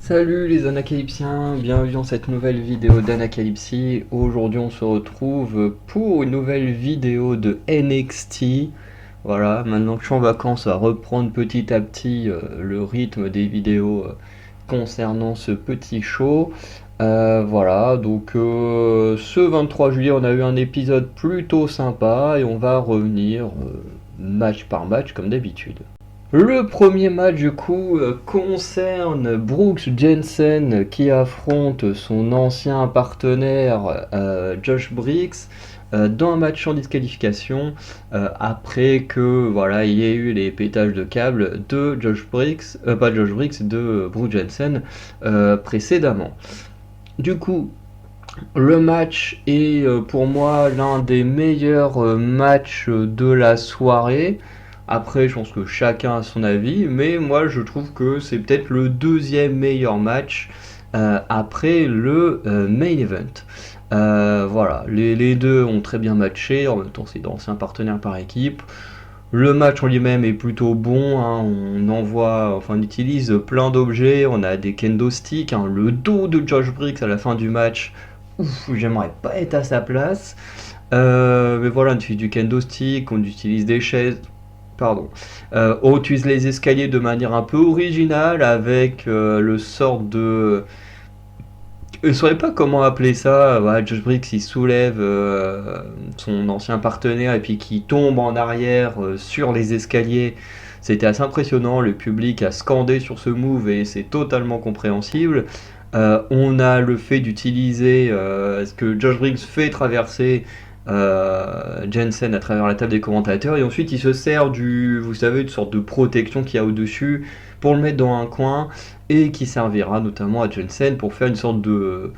Salut les Anacalypsiens, bienvenue dans cette nouvelle vidéo d'Anacalypsie. Aujourd'hui on se retrouve pour une nouvelle vidéo de NXT. Voilà, maintenant que je suis en vacances, on va reprendre petit à petit le rythme des vidéos concernant ce petit show. Voilà, donc ce 23 juillet on a eu un épisode plutôt sympa et on va revenir match par match comme d'habitude. Le premier match du coup concerne Brooks Jensen qui affronte son ancien partenaire Josh Briggs dans un match en disqualification après que voilà il y ait eu les pétages de câbles de Josh Briggs, pas Josh Briggs, de Brooks Jensen précédemment. Du coup, le match est pour moi l'un des meilleurs matchs de la soirée. Après, je pense que chacun a son avis, mais moi je trouve que c'est peut-être le deuxième meilleur match après le main event. Voilà, les deux ont très bien matché, en même temps c'est d'anciens partenaires par équipe. Le match en lui-même est plutôt bon, hein, on utilise plein d'objets, on a des kendo sticks, hein, le dos de Josh Briggs à la fin du match, ouf, j'aimerais pas être à sa place. Mais voilà, on utilise du kendo stick, on utilise des chaises, pardon. On utilise les escaliers de manière un peu originale avec le sort de... Je ne saurais pas comment appeler ça. Voilà, Josh Briggs il soulève son ancien partenaire et puis qui tombe en arrière sur les escaliers. C'était assez impressionnant. Le public a scandé sur ce move et c'est totalement compréhensible. On a le fait d'utiliser ce que Josh Briggs fait traverser Jensen à travers la table des commentateurs et ensuite il se sert vous savez, une sorte de protection qu'il y a au-dessus pour le mettre dans un coin et qui servira notamment à Jensen pour faire une sorte de...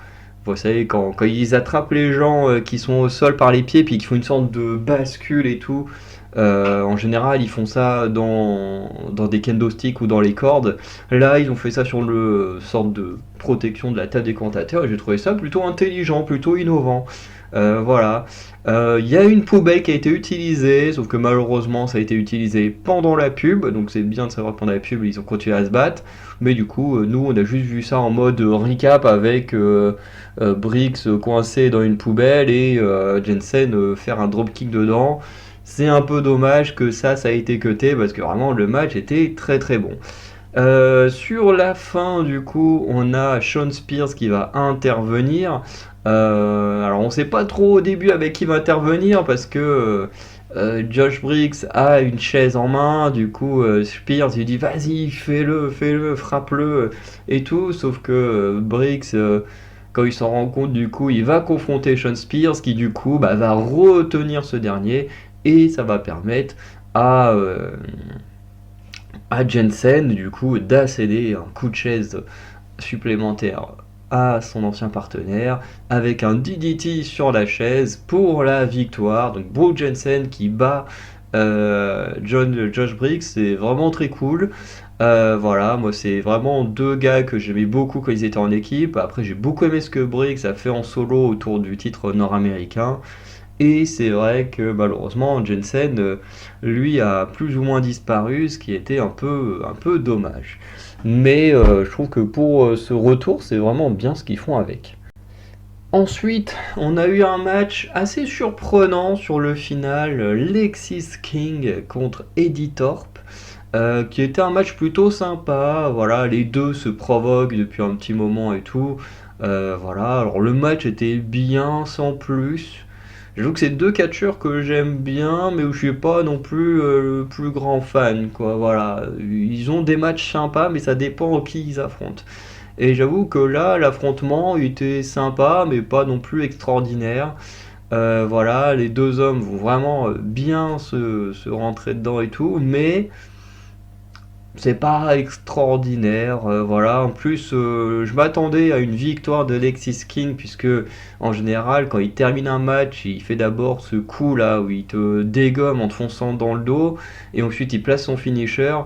Vous savez, quand ils attrapent les gens qui sont au sol par les pieds puis qu'ils font une sorte de bascule et tout, en général ils font ça dans des kendo sticks ou dans les cordes. Là ils ont fait ça sur le sorte de protection de la table des commentateurs et j'ai trouvé ça plutôt intelligent, plutôt innovant. Voilà. Il y a une poubelle qui a été utilisée, sauf que malheureusement ça a été utilisé pendant la pub, donc c'est bien de savoir que pendant la pub ils ont continué à se battre, mais du coup nous on a juste vu ça en mode recap avec Briggs coincé dans une poubelle et Jensen faire un dropkick dedans. C'est un peu dommage que ça a été cuté parce que vraiment le match était très très bon. Sur la fin, du coup, on a Shawn Spears qui va intervenir. Alors, on sait pas trop au début avec qui va intervenir parce que Josh Briggs a une chaise en main. Du coup, Spears il dit vas-y, fais-le, frappe-le et tout. Sauf que Briggs, quand il s'en rend compte, du coup, il va confronter Shawn Spears qui, du coup, va retenir ce dernier et ça va permettre à. À Jensen, du coup, d'accéder un coup de chaise supplémentaire à son ancien partenaire avec un DDT sur la chaise pour la victoire. Donc Brooke Jensen qui bat Josh Briggs, c'est vraiment très cool. Voilà, moi c'est vraiment deux gars que j'aimais beaucoup quand ils étaient en équipe. Après j'ai beaucoup aimé ce que Briggs a fait en solo autour du titre nord-américain. Et c'est vrai que malheureusement Jensen, lui, a plus ou moins disparu, ce qui était un peu dommage. Mais je trouve que pour ce retour, c'est vraiment bien ce qu'ils font avec. Ensuite, on a eu un match assez surprenant sur le final, Lexis King contre Eddie Thorpe, qui était un match plutôt sympa. Voilà, les deux se provoquent depuis un petit moment et tout. Voilà, alors le match était bien sans plus. J'avoue que c'est deux catcheurs que j'aime bien, mais où je suis pas non plus le plus grand fan, quoi. Voilà, ils ont des matchs sympas, mais ça dépend qui ils affrontent. Et j'avoue que là, l'affrontement était sympa, mais pas non plus extraordinaire. Voilà, les deux hommes vont vraiment bien se rentrer dedans et tout, mais c'est pas extraordinaire. Voilà, en plus, je m'attendais à une victoire de Lexis King, puisque en général, quand il termine un match, il fait d'abord ce coup là où il te dégomme en te fonçant dans le dos, et ensuite il place son finisher.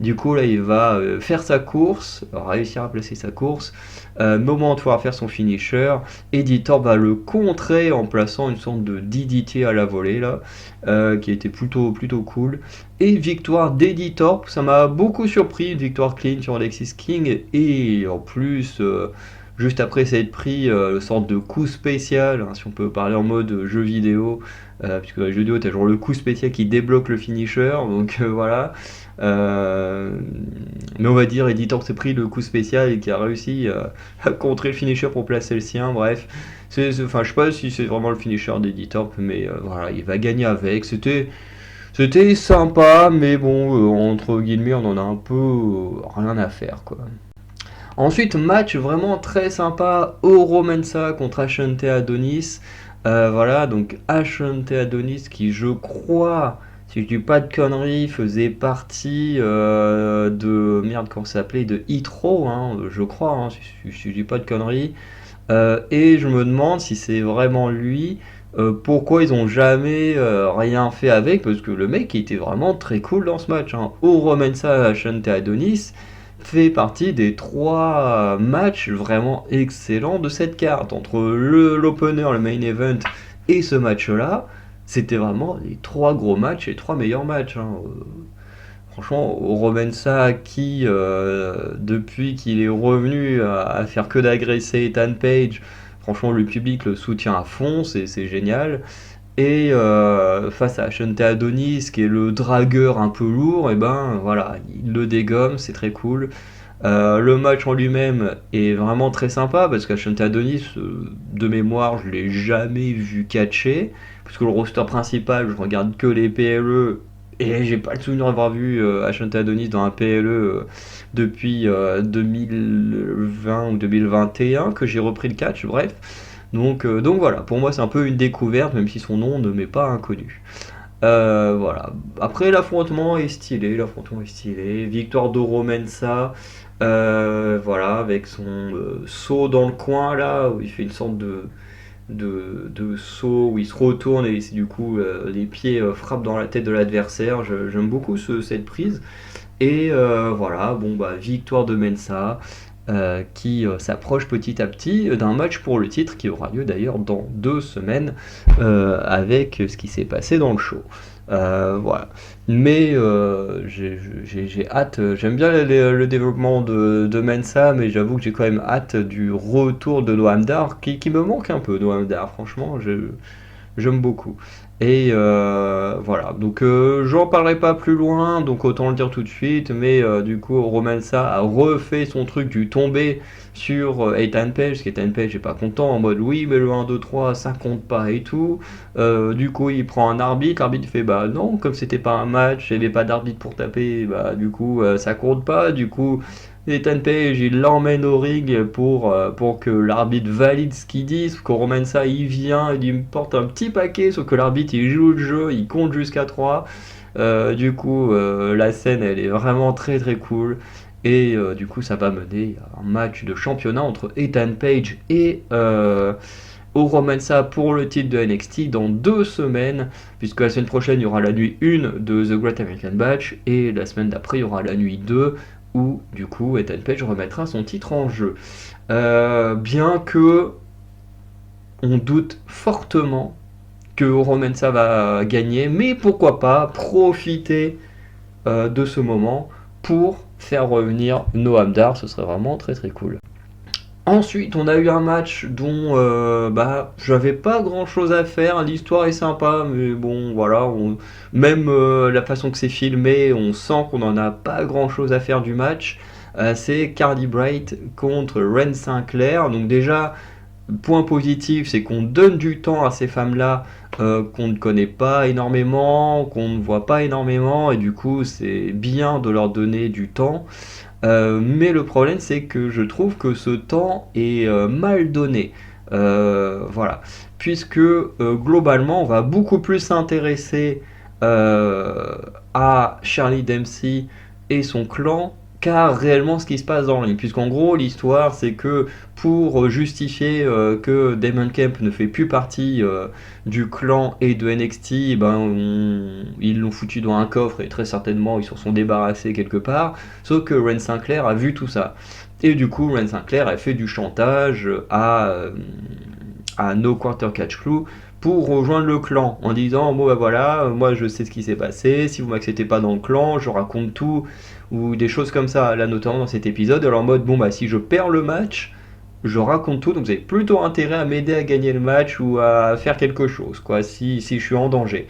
Du coup, là, il va faire sa course, réussir à placer sa course. Moment de pouvoir faire son finisher. Editor va le contrer en plaçant une sorte de DDT à la volée, là, qui était plutôt cool. Et victoire d'Editor, ça m'a beaucoup surpris, une victoire clean sur Alexis King. Et en plus, juste après, ça a été pris le sorte de coup spécial, hein, si on peut parler en mode jeu vidéo, puisque dans les jeux vidéo, tu as genre le coup spécial qui débloque le finisher, donc voilà. Euh, mais on va dire, Editor s'est pris le coup spécial et qui a réussi à contrer le finisher pour placer le sien. Bref, enfin, je sais pas si c'est vraiment le finisher d'Editor, mais voilà, il va gagner avec. C'était sympa, mais bon, entre guillemets, on en a un peu rien à faire, quoi. Ensuite, match vraiment très sympa, Oro Mensah contre Ashante Adonis. Voilà, donc Ashante Adonis qui, je crois, si je dis pas de conneries, faisait partie de. Merde, comment ça s'appelait? De Hitro, hein, je crois, hein, si je dis pas de conneries. Et je me demande si c'est vraiment lui. Pourquoi ils ont jamais rien fait avec? Parce que le mec il était vraiment très cool dans ce match, hein. Oro Mensah Ashante Adonis fait partie des trois matchs vraiment excellents de cette carte. Entre l'opener, le main event et ce match-là, c'était vraiment les trois gros matchs, les trois meilleurs matchs, hein. Franchement, Romensa qui, depuis qu'il est revenu à faire que d'agresser Ethan Page, franchement le public le soutient à fond, c'est génial. Et face à Ashante Adonis, qui est le dragueur un peu lourd, et ben voilà, il le dégomme, c'est très cool. Le match en lui-même est vraiment très sympa parce qu'Ashante Adonis, de mémoire, je l'ai jamais vu catcher. Parce que le roster principal, je regarde que les PLE et j'ai pas le souvenir d'avoir vu Ashante Adonis dans un PLE depuis 2020 ou 2021 que j'ai repris le catch, bref. Donc voilà, pour moi c'est un peu une découverte, même si son nom ne m'est pas inconnu. Voilà. Après l'affrontement est stylé. Victoire d'Oro Mensah, voilà, avec son saut dans le coin là, où il fait une sorte de saut où il se retourne et du coup les pieds frappent dans la tête de l'adversaire. J'aime beaucoup cette prise. Et voilà, bon bah victoire de Mensah. Qui s'approche petit à petit d'un match pour le titre qui aura lieu d'ailleurs dans 2 semaines avec ce qui s'est passé dans le show. Voilà. Mais j'ai hâte, j'aime bien le développement de Mensah, mais j'avoue que j'ai quand même hâte du retour de Noam Dar qui me manque un peu, Noam Dar, franchement, j'aime beaucoup. Et voilà, donc j'en parlerai pas plus loin, donc autant le dire tout de suite, mais du coup Romansa a refait son truc du tombé sur Ethan Page, parce qu'Ethan Page est pas content, en mode oui mais le 1, 2, 3 ça compte pas et tout. Du coup il prend un arbitre, l'arbitre fait bah non, comme c'était pas un match, il n'y avait pas d'arbitre pour taper, bah du coup ça compte pas, du coup Ethan Page, il l'emmène au ring pour que l'arbitre valide ce qu'il dit. Sauf que Romansa, il vient, il lui porte un petit paquet, sauf que l'arbitre, il joue le jeu, il compte jusqu'à 3. Du coup, la scène, elle est vraiment très cool. Et du coup, ça va mener à un match de championnat entre Ethan Page et Oro Mensah pour le titre de NXT dans 2 semaines, puisque la semaine prochaine, il y aura la nuit 1 de The Great American Bash, et la semaine d'après, il y aura la nuit 2 où du coup Ethan Page remettra son titre en jeu. Bien que on doute fortement que Romansa va gagner, mais pourquoi pas profiter de ce moment pour faire revenir Noam Dar, ce serait vraiment très cool. Ensuite, on a eu un match dont bah, j'avais pas grand chose à faire. L'histoire est sympa, mais bon, voilà. Même la façon que c'est filmé, on sent qu'on en a pas grand chose à faire du match. C'est Cardi Bright contre Ren Sinclair. Donc, déjà, point positif, c'est qu'on donne du temps à ces femmes-là qu'on ne connaît pas énormément, qu'on ne voit pas énormément, et du coup, c'est bien de leur donner du temps. Mais le problème, c'est que je trouve que ce temps est mal donné. Voilà. Puisque globalement, on va beaucoup plus s'intéresser à Charlie Dempsey et son clan qu'à réellement ce qui se passe dans le ring. Puisqu'en gros, l'histoire, c'est que pour justifier que Damon Kemp ne fait plus partie du clan et de NXT, ils l'ont foutu dans un coffre et très certainement ils s'en sont débarrassés quelque part. Sauf que Ren Sinclair a vu tout ça. Et du coup, Ren Sinclair a fait du chantage à No Quarter Catch Crew pour rejoindre le clan en disant bon bah voilà, moi je sais ce qui s'est passé, si vous m'acceptez pas dans le clan, je raconte tout, ou des choses comme ça, là notamment dans cet épisode, alors en mode bon bah si je perds le match, je raconte tout, donc vous avez plutôt intérêt à m'aider à gagner le match ou à faire quelque chose, quoi, si je suis en danger.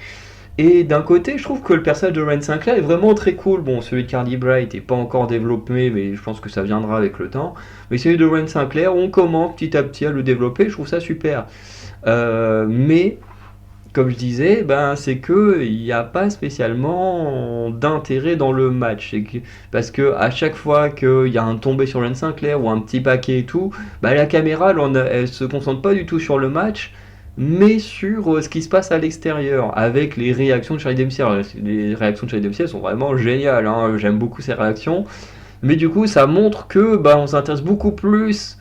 Et d'un côté, je trouve que le personnage de Ren Sinclair est vraiment très cool. Bon, celui de Carly Bright n'est pas encore développé, mais je pense que ça viendra avec le temps. Mais celui de Ren Sinclair, on commence petit à petit à le développer, je trouve ça super. Mais comme je disais, c'est que il n'y a pas spécialement d'intérêt dans le match. Parce que à chaque fois qu'il y a un tombé sur Ren Sinclair ou un petit paquet et tout, la caméra elle se concentre pas du tout sur le match, mais sur ce qui se passe à l'extérieur, avec les réactions de Charlie Dempsey. Alors, les réactions de Charlie Dempsey sont vraiment géniales, hein, j'aime beaucoup ces réactions. Mais du coup, ça montre que on s'intéresse beaucoup plus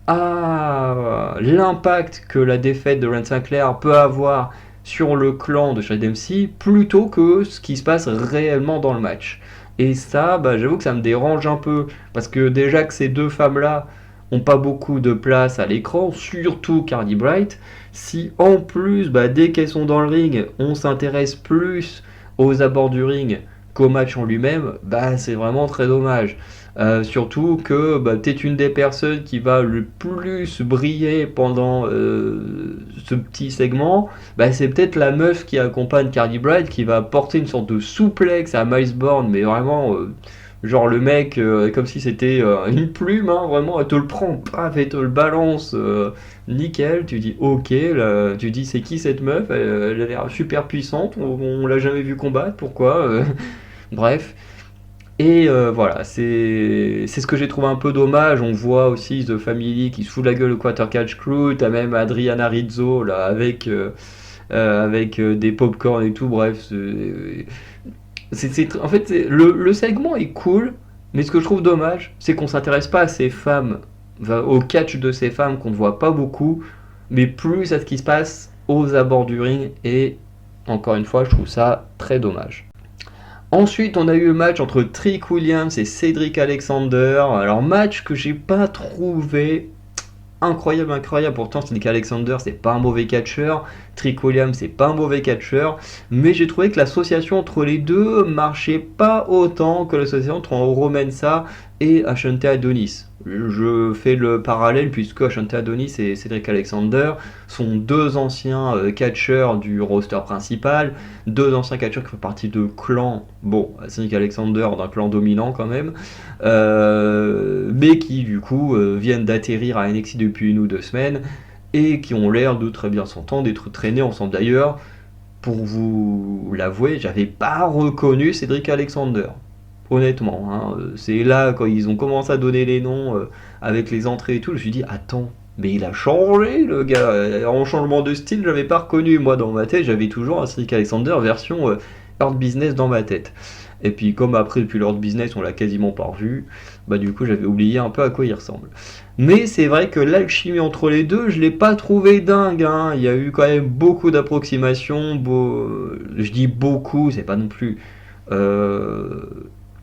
à l'impact que la défaite de Ren Sinclair peut avoir sur le clan de Charlie Dempsey plutôt que ce qui se passe réellement dans le match. Et ça, j'avoue que ça me dérange un peu parce que déjà que ces deux femmes-là ont pas beaucoup de place à l'écran, surtout Carly Bright, si en plus, dès qu'elles sont dans le ring, on s'intéresse plus aux abords du ring qu'au match en lui-même, c'est vraiment très dommage. Surtout que tu es une des personnes qui va le plus briller pendant ce petit segment. C'est peut-être la meuf qui accompagne Carly Bright qui va porter une sorte de souplex à Miles Bourne, mais vraiment, genre le mec, comme si c'était une plume, hein, vraiment, elle te le prend, paf, elle te le balance, nickel. Tu dis ok, là, tu dis c'est qui cette meuf, elle a l'air super puissante, on l'a jamais vu combattre, pourquoi bref. Et voilà, c'est ce que j'ai trouvé un peu dommage. On voit aussi The Family qui se fout de la gueule au Quarter Catch Crew. T'as même Adriana Rizzo là avec des popcorn et tout. Bref, en fait, le segment est cool, mais ce que je trouve dommage, c'est qu'on s'intéresse pas à ces femmes, au catch de ces femmes qu'on ne voit pas beaucoup, mais plus à ce qui se passe aux abords du ring. Et encore une fois, je trouve ça très dommage. Ensuite, on a eu le match entre Trick Williams et Cedric Alexander. Alors, match que j'ai pas trouvé incroyable. Pourtant, Cedric Alexander, c'est pas un mauvais catcheur. Trick Williams, c'est pas un mauvais catcheur. Mais j'ai trouvé que l'association entre les deux marchait pas autant que l'association entre Roman Reigns et Ashante Adonis. Je fais le parallèle puisque Ashante Adonis et Cedric Alexander sont deux anciens catcheurs du roster principal, deux anciens catcheurs qui font partie de clans, bon, Cedric Alexander d'un clan dominant quand même, mais qui du coup viennent d'atterrir à NXT depuis 1 ou 2 semaines et qui ont l'air de très bien s'entendre, d'être traînés ensemble d'ailleurs. Pour vous l'avouer, j'avais pas reconnu Cedric Alexander. Honnêtement, hein, c'est là quand ils ont commencé à donner les noms avec les entrées et tout, je me suis dit attends, mais il a changé le gars. En changement de style, j'avais pas reconnu. Moi dans ma tête, j'avais toujours un Cedric Alexander version Hurt Business dans ma tête. Et puis comme après depuis Hurt Business, on l'a quasiment pas revu, du coup j'avais oublié un peu à quoi il ressemble. Mais c'est vrai que l'alchimie entre les deux, je l'ai pas trouvé dingue, hein. Il y a eu quand même beaucoup d'approximations. Je dis beaucoup, c'est pas non plus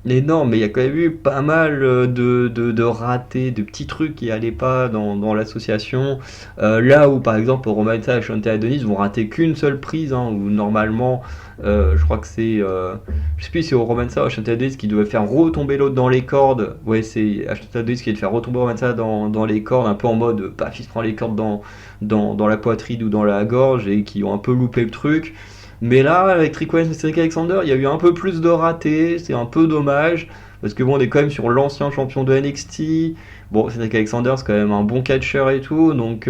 énorme, mais il y a quand même eu pas mal de ratés, de petits trucs qui allaient pas dans l'association. Là où par exemple Roman Reigns et Ashante Adonis vont rater qu'une seule prise, hein, où normalement je crois que c'est je sais plus si c'est Roman Reigns ou Ashante Adonis qui devait faire retomber l'autre dans les cordes. Ouais, c'est Ashante Adonis qui allait faire retomber Roman Reigns dans les cordes, un peu en mode paf, il se prend les cordes dans la poitrine ou dans la gorge et qui ont un peu loupé le truc. Mais là, avec Trick Williams et Cedric Alexander, il y a eu un peu plus de ratés, c'est un peu dommage, parce que bon, on est quand même sur l'ancien champion de NXT. Bon, Cedric Alexander, c'est quand même un bon catcheur et tout, donc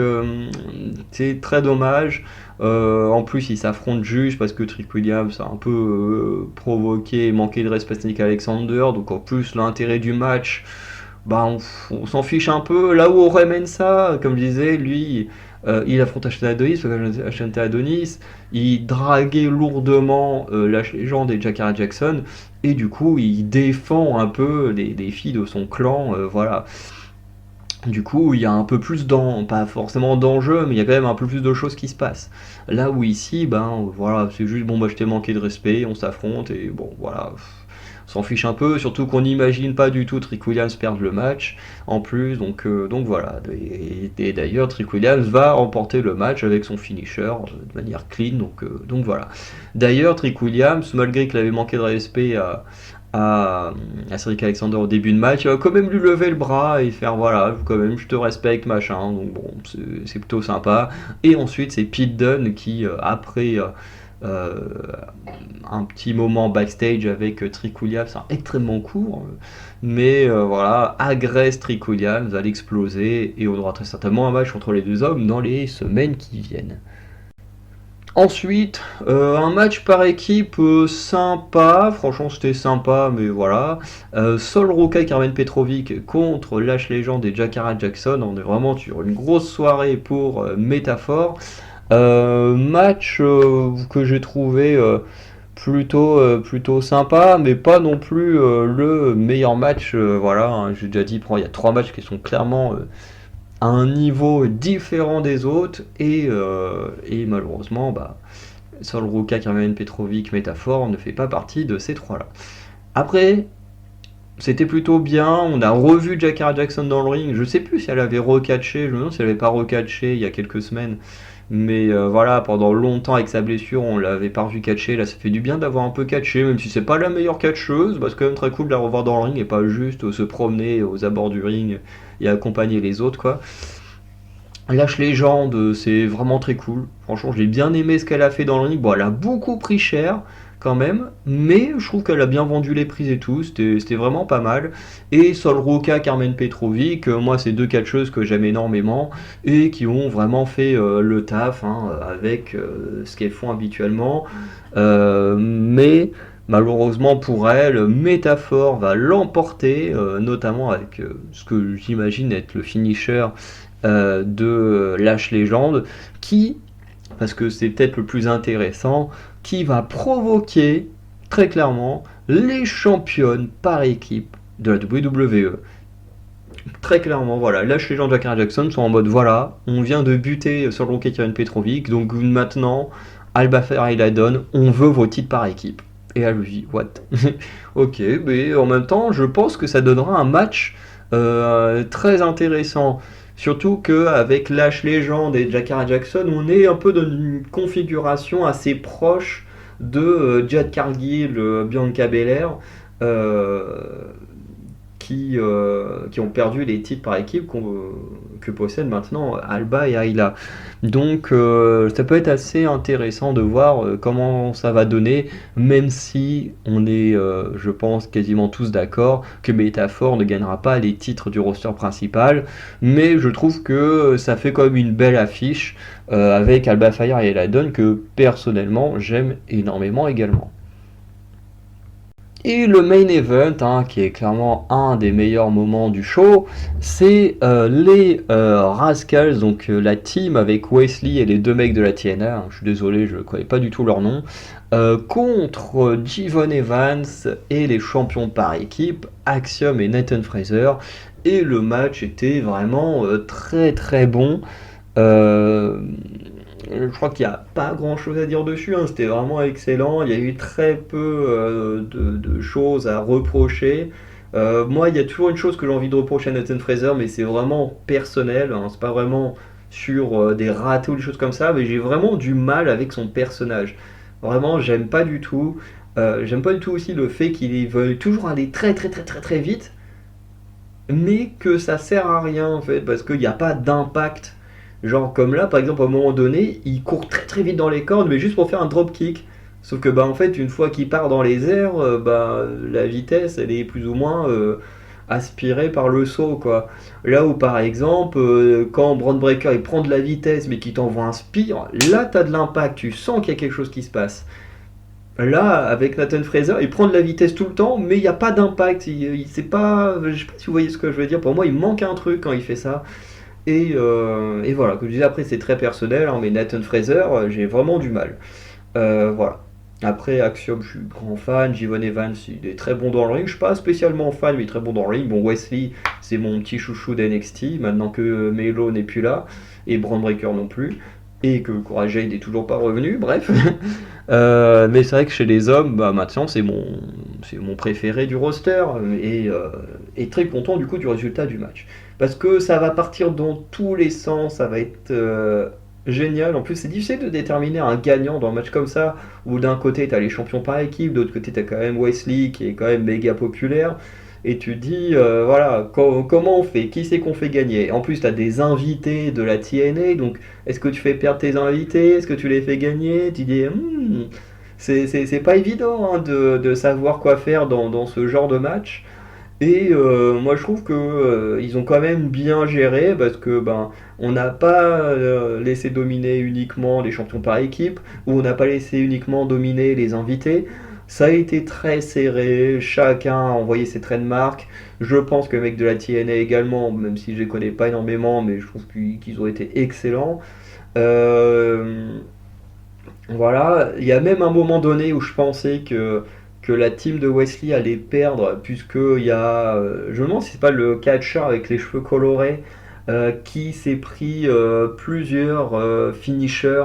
c'est très dommage. En plus, ils s'affrontent juste parce que Trick Williams a un peu provoqué et manqué de respect à Cedric Alexander, donc en plus, l'intérêt du match, on s'en fiche un peu. Là où Ray Mensa, comme je disais, lui, il affronte Ashton Adonis, parce que Ashton Adonis, il draguait lourdement Lash Legend et Jakara Jackson, et du coup, il défend un peu les filles de son clan, voilà. Du coup, il y a un peu plus pas forcément d'enjeu, mais il y a quand même un peu plus de choses qui se passent. Là où ici, ben voilà, c'est juste bon, bah je t'ai manqué de respect, on s'affronte et bon, voilà, on s'en fiche un peu, surtout qu'on n'imagine pas du tout Trick Williams perdre le match en plus, donc voilà. Et d'ailleurs, Trick Williams va remporter le match avec son finisher de manière clean, donc voilà. D'ailleurs, Trick Williams, malgré qu'il avait manqué de respect à Cedric Alexander au début de match, il va quand même lui lever le bras et faire voilà, quand même, je te respecte, machin. Donc bon, c'est plutôt sympa. Et ensuite, c'est Pete Dunne qui, après euh, un petit moment backstage avec Trick Williams, c'est extrêmement court, mais voilà, agresse Trick Williams à l'exploser et on aura très certainement un match entre les deux hommes dans les semaines qui viennent. Ensuite, un match par équipe sympa, franchement c'était sympa, mais voilà. Sol Ruka et Carmen Petrovic contre Lash Legend et Jakara Jackson, on est vraiment sur une grosse soirée pour Métaphore. Match que j'ai trouvé plutôt sympa, mais pas non plus le meilleur match, voilà, hein, j'ai déjà dit, il y a trois matchs qui sont clairement à un niveau différent des autres et malheureusement bah, Sol Ruka, Carmen Petrovic, Métaphore ne fait pas partie de ces trois-là. Après, c'était plutôt bien, on a revu Jakara Jackson dans le ring, je sais plus si elle avait recatché, je me demande si elle avait pas recatché il y a quelques semaines, mais voilà, pendant longtemps avec sa blessure, on l'avait pas revu catcher, là ça fait du bien d'avoir un peu catché, même si c'est pas la meilleure catcheuse, bah, c'est quand même très cool de la revoir dans le ring et pas juste se promener aux abords du ring et accompagner les autres quoi. Lash Legend, c'est vraiment très cool. Franchement, j'ai bien aimé ce qu'elle a fait dans le ring. Bon, elle a beaucoup pris cher quand même, mais je trouve qu'elle a bien vendu les prises et tout. C'était vraiment pas mal. Et Sol Ruka, Carmen Petrovic, moi, c'est deux catcheuses que j'aime énormément et qui ont vraiment fait le taf hein, avec ce qu'elles font habituellement. Mais malheureusement pour elle, Métaphore va l'emporter, notamment avec ce que j'imagine être le finisher de Lash Legend, qui, parce que c'est peut-être le plus intéressant, qui va provoquer très clairement les championnes par équipe de la WWE. Très clairement, voilà, Lash Legend et Jakara Jackson sont en mode voilà, on vient de buter sur le Karen Petrovic, donc maintenant, Alba Ferra et la donne, on veut vos titres par équipe. Et elle lui dit, what? Ok, mais en même temps, je pense que ça donnera un match très intéressant. Surtout qu'avec Lash Legend et Jakara Jackson, on est un peu dans une configuration assez proche de Jade Cargill, Bianca Belair, euh, qui ont perdu les titres par équipe que possèdent maintenant Alba et Ayla. Donc ça peut être assez intéressant de voir comment ça va donner, même si on est, je pense, quasiment tous d'accord que Métaphore ne gagnera pas les titres du roster principal, mais je trouve que ça fait quand même une belle affiche avec Alba Fire et Eladon que personnellement j'aime énormément également. Et le main event, hein, qui est clairement un des meilleurs moments du show, c'est les Rascals, donc la team avec Wesley et les deux mecs de la TNA, hein, je suis désolé, je ne connais pas du tout leur nom, contre Jivon Evans et les champions par équipe, Axiom et Nathan Fraser. Et le match était vraiment très très bon. Euh, je crois qu'il n'y a pas grand chose à dire dessus, hein. C'était vraiment excellent. Il y a eu très peu de choses à reprocher. Moi, il y a toujours une chose que j'ai envie de reprocher à Nathan Fraser, mais c'est vraiment personnel, hein. C'est pas vraiment sur des ratés ou des choses comme ça, mais j'ai vraiment du mal avec son personnage. Vraiment, j'aime pas du tout. J'aime pas du tout aussi le fait qu'il veuille toujours aller très très très très très vite, mais que ça sert à rien en fait, parce qu'il n'y a pas d'impact. Genre comme là, par exemple, à un moment donné, il court très très vite dans les cordes, mais juste pour faire un drop kick. Sauf que bah en fait, une fois qu'il part dans les airs, bah la vitesse, elle est plus ou moins aspirée par le saut quoi. Là où par exemple, quand Braun Breaker il prend de la vitesse, mais qu'il t'envoie un spear, là t'as de l'impact, tu sens qu'il y a quelque chose qui se passe. Là, avec Nathan Fraser, il prend de la vitesse tout le temps, mais il n'y a pas d'impact. C'est pas, je sais pas si vous voyez ce que je veux dire. Pour moi, il manque un truc quand il fait ça. Et voilà, comme je disais, après c'est très personnel, hein, mais Nathan Fraser, j'ai vraiment du mal. Voilà. Après, Axiom, je suis grand fan. Jivon Evans, il est très bon dans le ring. Je suis pas spécialement fan, mais il est très bon dans le ring. Bon, Wesley, c'est mon petit chouchou d'NXT, maintenant que Melo n'est plus là, et Braun Breaker non plus, et que Cora Jade n'est toujours pas revenu, bref. Mais c'est vrai que chez les hommes, bah, maintenant, c'est mon préféré du roster, et très content du coup du résultat du match. Parce que ça va partir dans tous les sens, ça va être génial. En plus, c'est difficile de déterminer un gagnant dans un match comme ça, où d'un côté, tu as les champions par équipe, de l'autre côté, tu as quand même Wesley qui est quand même méga populaire. Et tu te dis, voilà, comment on fait? Qui c'est qu'on fait gagner? En plus, tu as des invités de la TNA, donc est-ce que tu fais perdre tes invités? Est-ce que tu les fais gagner? Tu dis, c'est pas évident hein, de savoir quoi faire dans ce genre de match. Et moi je trouve que ils ont quand même bien géré parce que ben on n'a pas laissé dominer uniquement les champions par équipe ou on n'a pas laissé uniquement dominer les invités. Ça a été très serré, chacun a envoyé ses trademarks. Je pense que les mecs de la TNA également, même si je les connais pas énormément, mais je trouve qu'ils ont été excellents. Euh, voilà, il y a même un moment donné où je pensais que la team de Wesley allait perdre, puisque il y a, je me demande si c'est pas le catcher avec les cheveux colorés qui s'est pris plusieurs finishers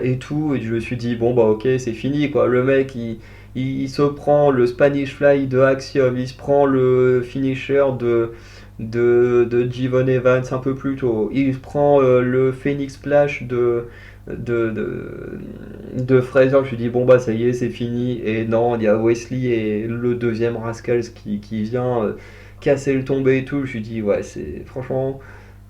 et tout, et je me suis dit, bon bah ok, c'est fini quoi. Le mec il se prend le Spanish Fly de Axiom, il se prend le finisher de Jivon Evans un peu plus tôt, il se prend le Phoenix Splash de, de, de Fraser. Je me suis dit, bon bah ça y est, c'est fini. Et non, il y a Wesley et le deuxième Rascals qui vient casser le tombé et tout. Je me suis dit, ouais, c'est franchement.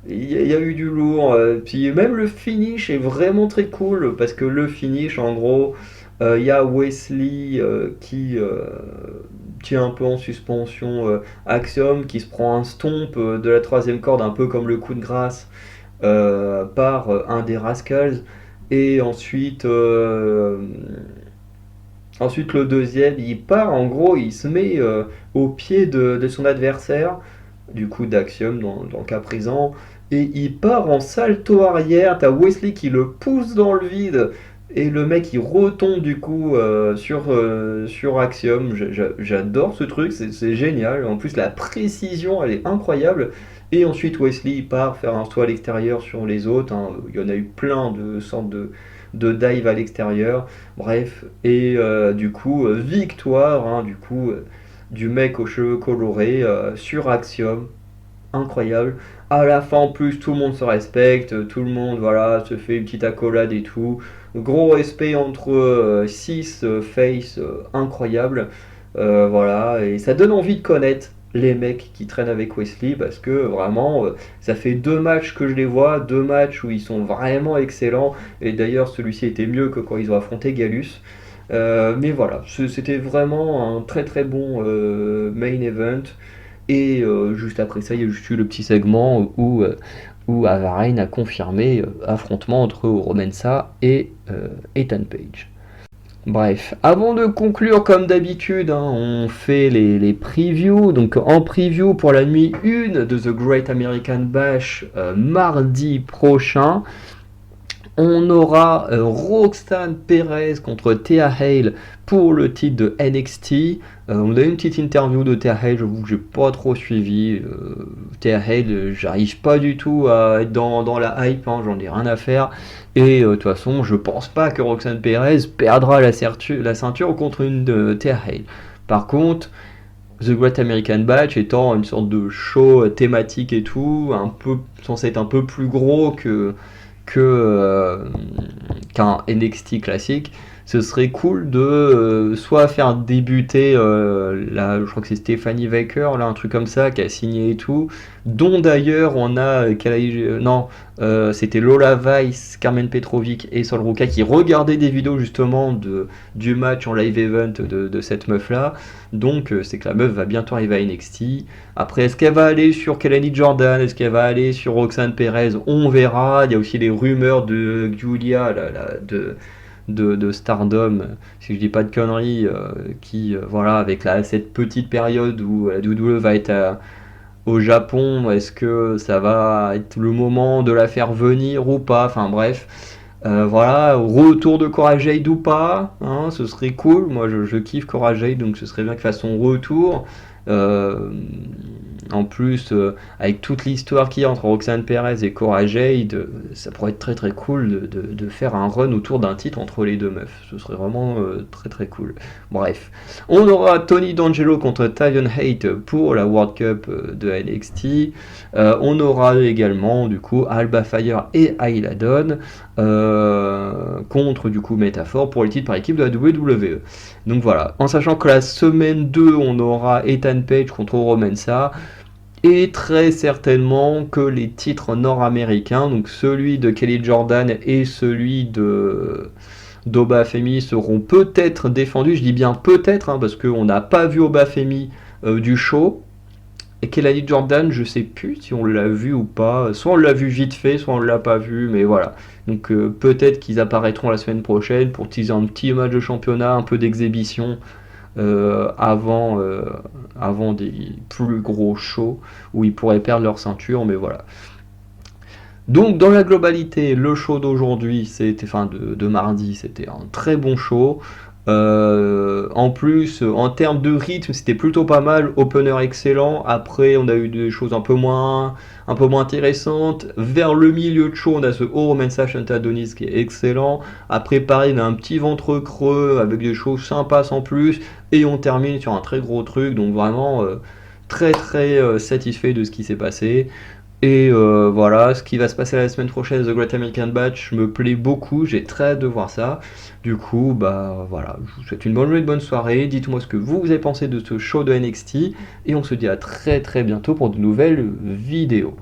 Il y a eu du lourd, puis même le finish est vraiment très cool parce que le finish en gros, il y a Wesley qui est un peu en suspension, Axiom qui se prend un stomp de la troisième corde, un peu comme le coup de grâce par un des Rascals, et ensuite le deuxième il part en gros, il se met au pied de son adversaire, du coup d'Axiom dans le cas présent, et il part en salto arrière. T'as Wesley qui le pousse dans le vide et le mec il retombe du coup sur Axiom. J'adore ce truc, c'est génial. En plus la précision elle est incroyable. Et ensuite Wesley il part faire un saut à l'extérieur sur les autres, hein. Il y en a eu plein de sortes de dive à l'extérieur. Bref, et du coup victoire hein, du coup du mec aux cheveux colorés sur Axiom, incroyable. À la fin, en plus, tout le monde se respecte, tout le monde voilà, se fait une petite accolade et tout. Gros respect entre 6 face, incroyable. Voilà, et ça donne envie de connaître les mecs qui traînent avec Wesley parce que vraiment, ça fait 2 matchs que je les vois, 2 matchs où ils sont vraiment excellents. Et d'ailleurs, celui-ci était mieux que quand ils ont affronté Gallus. Mais voilà, c'était vraiment un très très bon main event. Et juste après ça, il y a juste eu le petit segment où Avarain a confirmé affrontement entre Romensa et Ethan Page. Bref, avant de conclure comme d'habitude, hein, on fait les previews. Donc en preview pour la nuit 1 de The Great American Bash mardi prochain, on aura Roxanne Perez contre Thea Hale pour le titre de NXT. On a eu une petite interview de Thea Hale, j'avoue que j'ai pas trop suivi. Thea Hale, j'arrive pas du tout à être dans la hype, hein, j'en ai rien à faire. Et de toute façon, je pense pas que Roxanne Perez perdra la ceinture contre une de Thea Hale. Par contre, The Great American Bash étant une sorte de show thématique et tout, un peu censé être un peu plus gros qu'un NXT classique, ce serait cool de soit faire débuter je crois que c'est Stephanie Baker, là, un truc comme ça, qui a signé et tout, dont d'ailleurs on a c'était Lola Vice, Carmen Petrovic et Sol Ruka qui regardaient des vidéos justement du match en live event de cette meuf là. Donc c'est que la meuf va bientôt arriver à NXT. Après, est-ce qu'elle va aller sur Kelly Jordan? Est-ce qu'elle va aller sur Roxanne Perez? On verra. Il y a aussi les rumeurs de Giulia, de Stardom, si je dis pas de conneries, qui, voilà, avec cette petite période où la WWE va être au Japon, est-ce que ça va être le moment de la faire venir ou pas? Enfin bref, voilà, retour de Cora Jade ou pas, hein, ce serait cool. Moi, je kiffe Cora Jade, donc ce serait bien qu'il fasse son retour. Euh, En plus, avec toute l'histoire qu'il y a entre Roxanne Perez et Cora Jade, ça pourrait être très très cool de faire un run autour d'un titre entre les deux meufs. Ce serait vraiment très très cool. Bref, on aura Tony D'Angelo contre Tavion Hate pour la World Cup de NXT. On aura également du coup Alba Fire et Ayla Dawn contre du coup Métaphore pour les titres par équipe de la WWE. Donc voilà, en sachant que la semaine 2, on aura Ethan Page contre Romansa. Et très certainement que les titres nord-américains, donc celui de Kelly Jordan et celui de d'Oba Femi seront peut-être défendus. Je dis bien peut-être, hein, parce qu'on n'a pas vu Oba Femi du show. Et Kelly Jordan, je sais plus si on l'a vu ou pas. Soit on l'a vu vite fait, soit on l'a pas vu, mais voilà. Donc peut-être qu'ils apparaîtront la semaine prochaine pour teaser un petit match de championnat, un peu d'exhibition avant des plus gros shows où ils pourraient perdre leur ceinture, mais voilà. Donc dans la globalité, le show d'aujourd'hui, enfin de mardi, c'était un très bon show. En plus, en termes de rythme, c'était plutôt pas mal. Opener excellent. Après, on a eu des choses un peu moins intéressantes. Vers le milieu de show, on a ce Oromensa Adonis qui est excellent. Après, pareil, on a un petit ventre creux avec des choses sympas sans plus. Et on termine sur un très gros truc. Donc vraiment très très satisfait de ce qui s'est passé. Et voilà, ce qui va se passer la semaine prochaine, The Great American Batch, me plaît beaucoup, j'ai très hâte de voir ça. Du coup, bah voilà, je vous souhaite une bonne journée, une bonne soirée. Dites-moi ce que vous avez pensé de ce show de NXT. Et on se dit à très très bientôt pour de nouvelles vidéos.